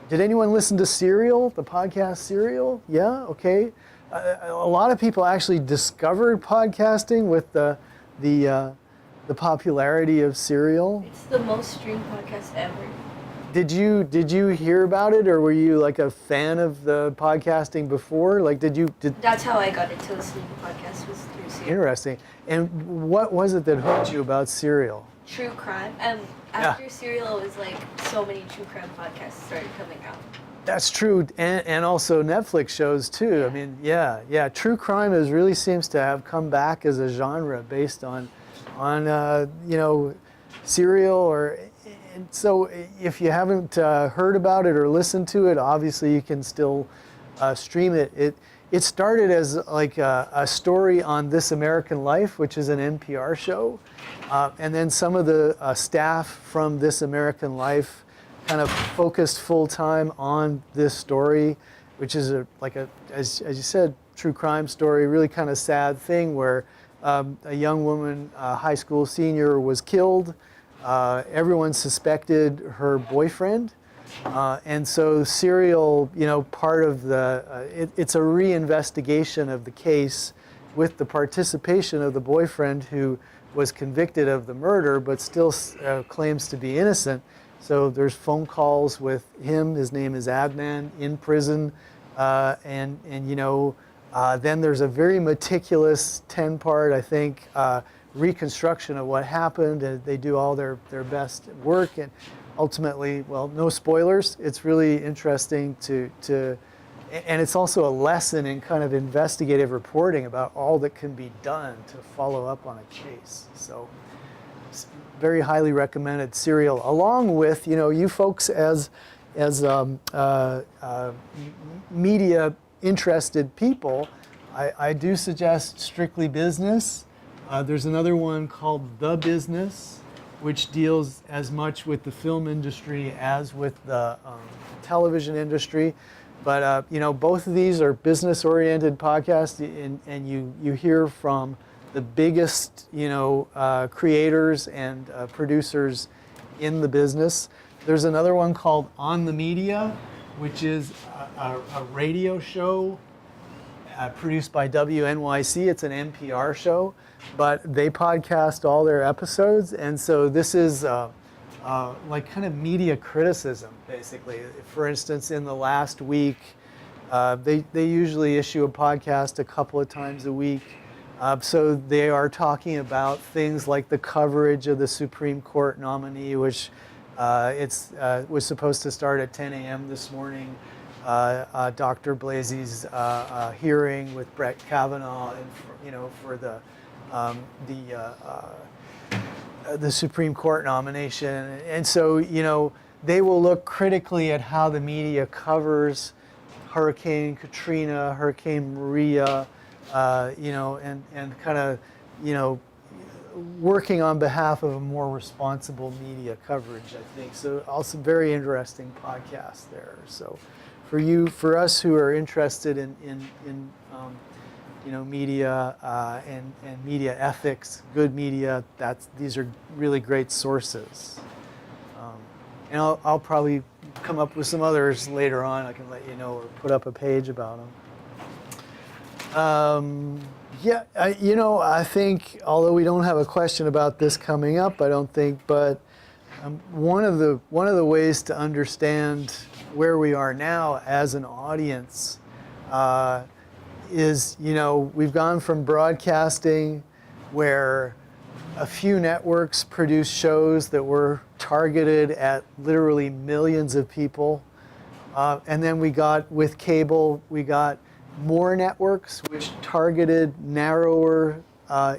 Did anyone listen to Serial, the podcast Serial? Yeah, okay. A lot of people actually discovered podcasting with the popularity of Serial. It's the most streamed podcast ever. Did you hear about it, or were you like a fan of the podcasting before? Like, did? That's how I got into listening to podcasts, was through Serial. Interesting. And what was it that hooked you about Serial? True crime. After Serial, it was like so many true crime podcasts started coming out. That's true, and also Netflix shows too. I mean, yeah. True crime really seems to have come back as a genre based on Serial And so if you haven't heard about it or listened to it, obviously you can still stream it. It started as like a story on This American Life, which is an NPR show. And then some of the staff from This American Life kind of focused full time on this story, which is as you said, true crime story, really kind of sad thing where a young woman, high school senior, was killed. Everyone suspected her boyfriend, and so Serial, part of it's a reinvestigation of the case with the participation of the boyfriend who was convicted of the murder but still claims to be innocent. So there's phone calls with him. His name is Adnan in prison, and then there's a very meticulous 10-part, I think, reconstruction of what happened, and they do all their best work, and ultimately, well, no spoilers. It's really interesting and it's also a lesson in kind of investigative reporting about all that can be done to follow up on a case. So, very highly recommended Serial, along with you folks as media interested people. I do suggest Strictly Business. There's another one called The Business, which deals as much with the film industry as with the television industry. But both of these are business-oriented podcasts, and you hear from the biggest creators and producers in the business. There's another one called On the Media, which is a radio show produced by WNYC. It's an NPR show, but they podcast all their episodes, and so this is like kind of media criticism, basically. For instance, in the last week, they usually issue a podcast a couple of times a week. So they are talking about things like the coverage of the Supreme Court nominee, which was supposed to start at 10 a.m. this morning. Dr. Blasey's hearing with Brett Kavanaugh, and for the Supreme Court nomination. And so they will look critically at how the media covers Hurricane Katrina, Hurricane Maria, and kind of working on behalf of a more responsible media coverage, I think. So also very interesting podcast there. So for us who are interested in media and media ethics, good media, these are really great sources. And I'll probably come up with some others later on. I can let you know or put up a page about them. Yeah, I think, although we don't have a question about this coming up, I don't think, but one of the ways to understand where we are now as an audience is, we've gone from broadcasting where a few networks produce shows that were targeted at literally millions of people. And then with cable, we got more networks which targeted narrower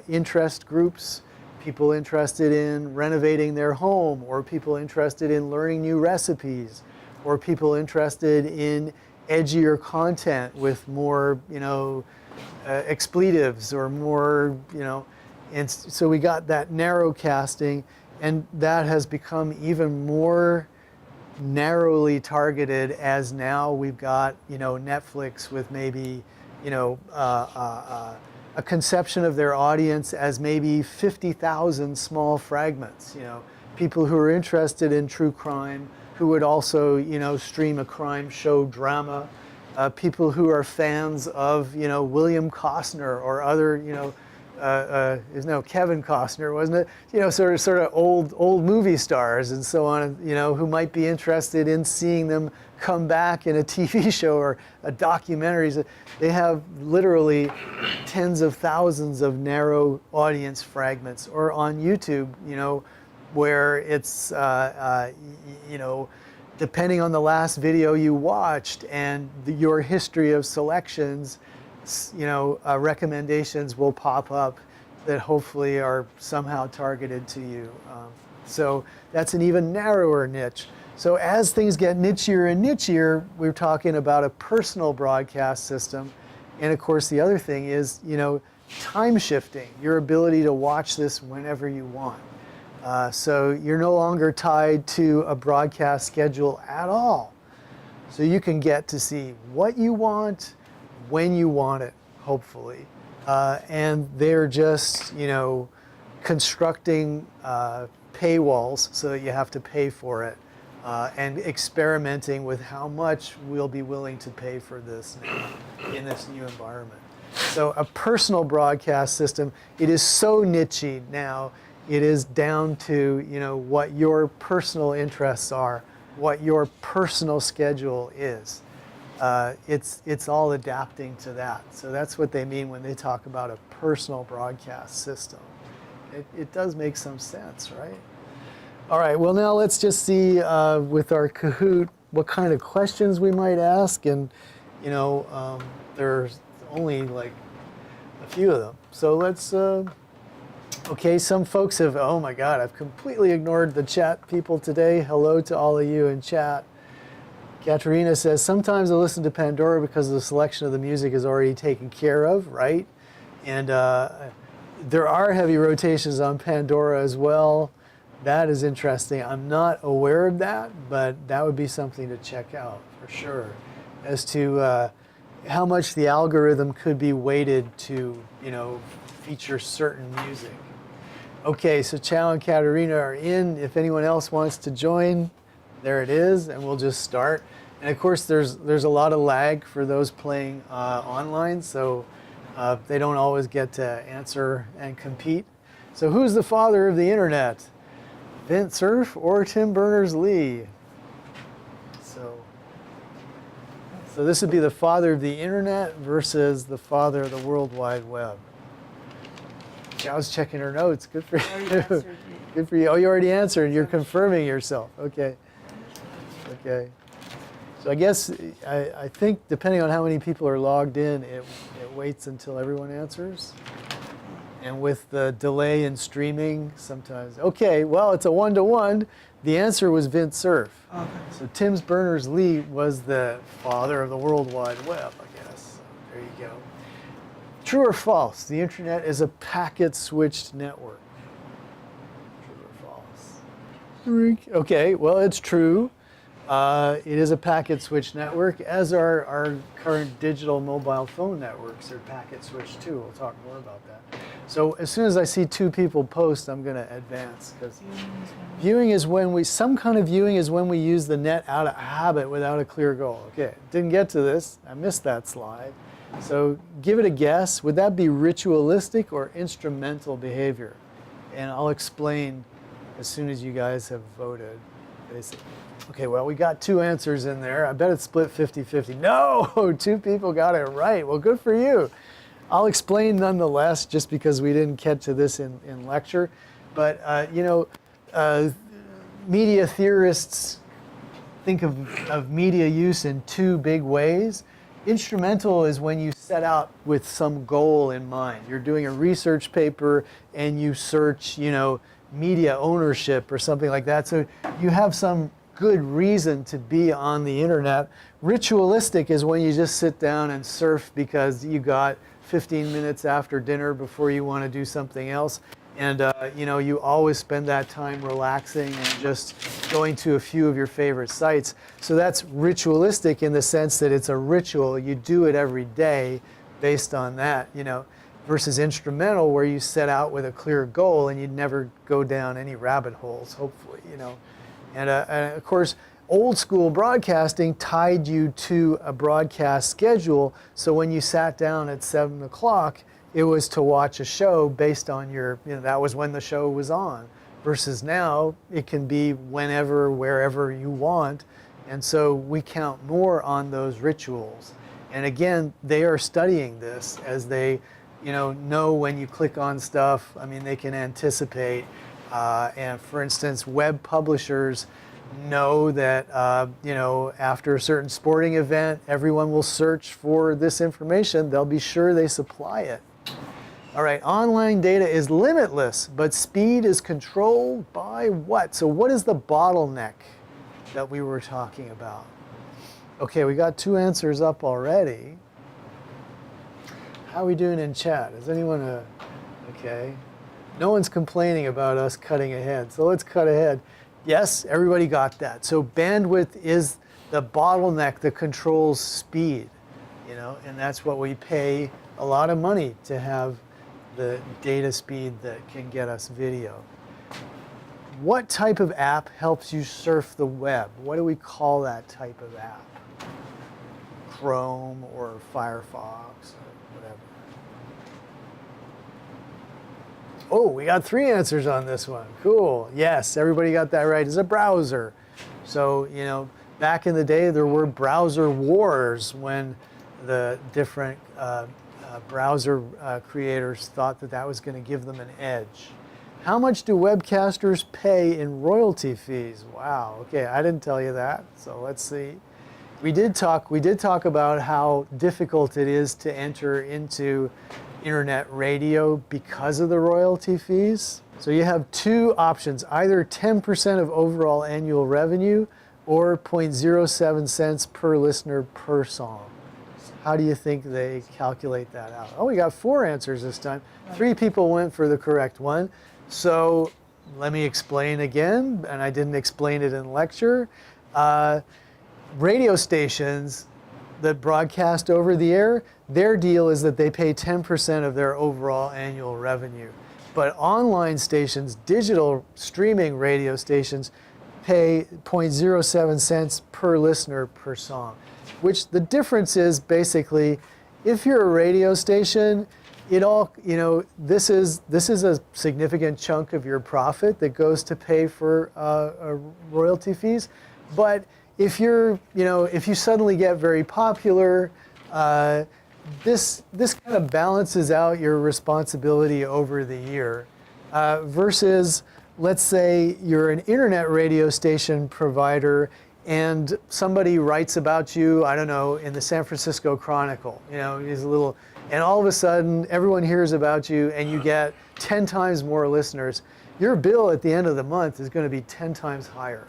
interest groups, people interested in renovating their home, or people interested in learning new recipes, or people interested in edgier content with more, expletives or more, and so we got that narrow casting, and that has become even more narrowly targeted as now we've got, Netflix with maybe, a conception of their audience as maybe 50,000 small fragments, people who are interested in true crime, who would also, stream a crime show drama, people who are fans of, William Costner or other, Kevin Costner, wasn't it? Sort of old movie stars and so on, who might be interested in seeing them come back in a TV show or a documentary. They have literally tens of thousands of narrow audience fragments, or on YouTube, where it's, depending on the last video you watched and your history of selections, recommendations will pop up that hopefully are somehow targeted to you. So that's an even narrower niche. So as things get nichier and nichier, we're talking about a personal broadcast system. And of course, the other thing is, time shifting, your ability to watch this whenever you want. So you're no longer tied to a broadcast schedule at all. So you can get to see what you want, when you want it, hopefully. And they're just, constructing paywalls so that you have to pay for it, and experimenting with how much we'll be willing to pay for this now in this new environment. So a personal broadcast system, it is so niche now, it is down to, what your personal interests are, what your personal schedule is. It's all adapting to that. So that's what they mean when they talk about a personal broadcast system. It does make some sense, right? All right, well now let's just see with our Kahoot what kind of questions we might ask. And, there's only like a few of them. So let's, okay, some folks have, oh my God, I've completely ignored the chat people today. Hello to all of you in chat. Katerina says, sometimes I listen to Pandora because the selection of the music is already taken care of, right? And there are heavy rotations on Pandora as well. That is interesting. I'm not aware of that, but that would be something to check out for sure, as to how much the algorithm could be weighted to, feature certain music. Okay, so Chow and Katerina are in. If anyone else wants to join, there it is, and we'll just start. And of course, there's a lot of lag for those playing online, so they don't always get to answer and compete. So who's the father of the internet? Vint Cerf or Tim Berners-Lee? So this would be the father of the internet versus the father of the World Wide Web. Chow's checking her notes. Good for you. Good for you. Oh, you already answered. You're confirming yourself. Okay. Okay. So I guess, I think depending on how many people are logged in, it waits until everyone answers. And with the delay in streaming, sometimes. Okay, well, it's a 1-to-1. The answer was Vint Cerf. Okay. So Tim Berners-Lee was the father of the World Wide Web, I guess. So there you go. True or false? The internet is a packet-switched network. Okay, well, it's true. It is a packet switch network, as are our current digital mobile phone networks are packet switch too. We'll talk more about that. So as soon as I see two people post, I'm going to advance, because viewing is when we, some kind of viewing is when we use the net out of habit without a clear goal. Okay, didn't get to this. I missed that slide. So give it a guess. Would that be ritualistic or instrumental behavior? And I'll explain as soon as you guys have voted. Basically. Okay, well, we got two answers in there. I bet it's split 50-50. No, two people got it right. Well, good for you. I'll explain nonetheless, just because we didn't get to this in lecture. But, media theorists think of media use in two big ways. Instrumental is when you set out with some goal in mind. You're doing a research paper and you search, media ownership or something like that. So you have some good reason to be on the internet. Ritualistic is when you just sit down and surf because you got 15 minutes after dinner before you want to do something else. And you always spend that time relaxing and just going to a few of your favorite sites. So that's ritualistic in the sense that it's a ritual. You do it every day based on that, versus instrumental, where you set out with a clear goal and you never go down any rabbit holes, hopefully, And of course, old school broadcasting tied you to a broadcast schedule. So when you sat down at 7 o'clock, it was to watch a show based on your, that was when the show was on. Versus now, it can be whenever, wherever you want. And so we count more on those rituals. And again, they are studying this as they, know when you click on stuff. I mean, they can anticipate. And for instance, web publishers know that, after a certain sporting event, everyone will search for this information. They'll be sure they supply it. All right, online data is limitless, but speed is controlled by what? So what is the bottleneck that we were talking about? Okay, we got two answers up already. How are we doing in chat? Is anyone okay? No one's complaining about us cutting ahead, so let's cut ahead. Yes, everybody got that. So bandwidth is the bottleneck that controls speed, and that's what we pay a lot of money to have, the data speed that can get us video. What type of app helps you surf the web? What do we call that type of app? Chrome or Firefox or whatever. Oh, we got three answers on this one. Cool. Yes, everybody got that right. It's a browser. So, back in the day, there were browser wars when the different browser creators thought that was going to give them an edge. How much do webcasters pay in royalty fees? Wow. Okay, I didn't tell you that. So let's see. We did talk about how difficult it is to enter into internet radio because of the royalty fees. So you have two options, either 10% of overall annual revenue or 0.07 cents per listener per song. How do you think they calculate that out? Oh, we got four answers this time. Three people went for the correct one. So let me explain again, and I didn't explain it in lecture. Radio stations that broadcast over the air, their deal is that they pay 10% of their overall annual revenue. But online stations, digital streaming radio stations, pay 0.07 cents per listener per song. Which the difference is basically, if you're a radio station, this is a significant chunk of your profit that goes to pay for royalty fees. But if if you suddenly get very popular, this kind of balances out your responsibility over the year. Versus, let's say you're an internet radio station provider and somebody writes about you, I don't know, in the San Francisco Chronicle, he's a little, and all of a sudden everyone hears about you and you get 10 times more listeners. Your bill at the end of the month is going to be 10 times higher,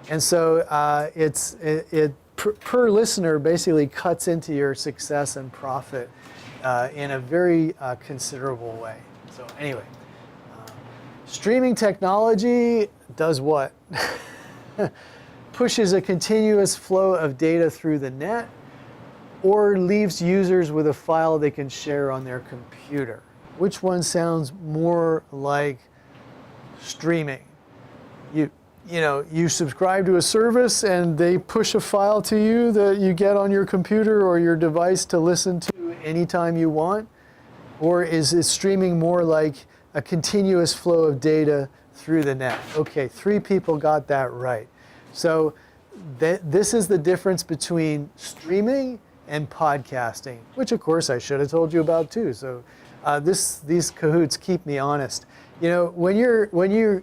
And so per listener basically cuts into your success and profit in a very considerable way. So anyway, Streaming technology does what? Pushes a continuous flow of data through the net or leaves users with a file they can share on their computer. Which one sounds more like streaming? You subscribe to a service and they push a file to you that you get on your computer or your device to listen to anytime you want? Or is it streaming more like a continuous flow of data through the net? Okay, 3 people got that right. So this is the difference between streaming and podcasting, which of course I should have told you about too. So these Kahoots keep me honest. When you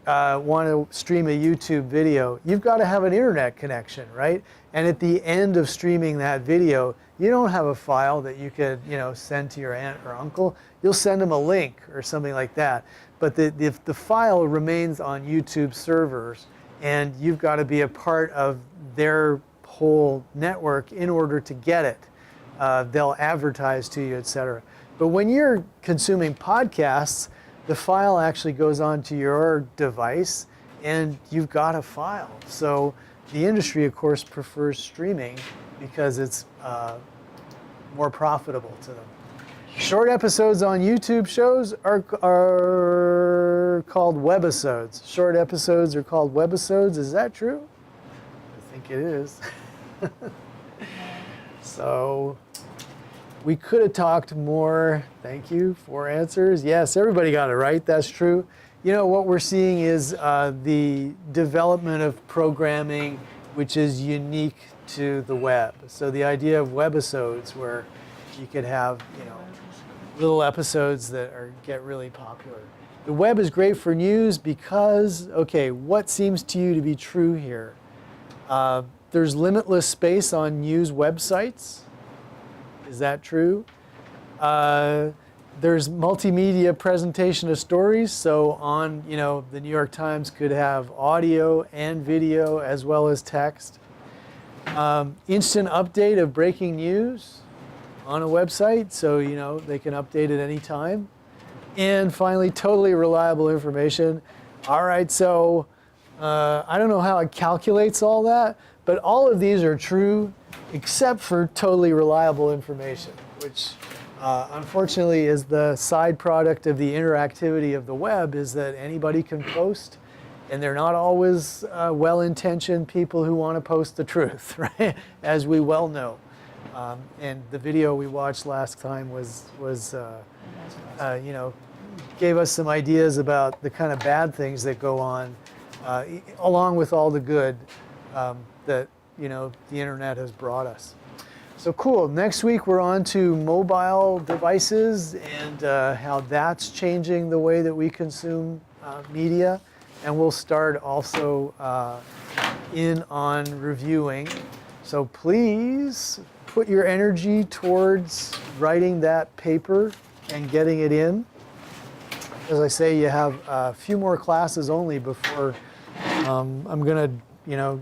want to stream a YouTube video, you've got to have an internet connection, right? And at the end of streaming that video, you don't have a file that you could, send to your aunt or uncle. You'll send them a link or something like that. But the file remains on YouTube servers, and you've got to be a part of their whole network in order to get it. They'll advertise to you, etc. But when you're consuming podcasts, the file actually goes onto your device, and you've got a file. So the industry, of course, prefers streaming because it's more profitable to them. Short episodes on YouTube shows are called webisodes. Short episodes are called webisodes. Is that true? I think it is. So we could have talked more. Thank you for answers. Yes, everybody got it right. That's true. What we're seeing is the development of programming which is unique to the web. So the idea of webisodes, where you could have, little episodes that get really popular. The web is great for news because, okay, what seems to you to be true here? There's limitless space on news websites. Is that true? There's multimedia presentation of stories. So on, the New York Times could have audio and video as well as text. Instant update of breaking news on a website. So, they can update at any time. And finally, totally reliable information. All right, so I don't know how it calculates all that, but all of these are true except for totally reliable information, which unfortunately is the side product of the interactivity of the web, is that anybody can post, and they're not always well-intentioned people who want to post the truth, right? As we well know. And the video we watched last time gave us some ideas about the kind of bad things that go on, along with all the good that the internet has brought us. So cool. Next week we're on to mobile devices and how that's changing the way that we consume media, and we'll start also in on reviewing. So please put your energy towards writing that paper and getting it in. As I say, you have a few more classes only before I'm going to,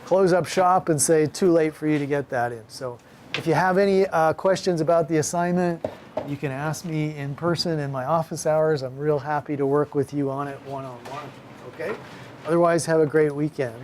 close up shop and say too late for you to get that in. So if you have any questions about the assignment, you can ask me in person in my office hours. I'm real happy to work with you on it one-on-one. Okay? Otherwise, have a great weekend.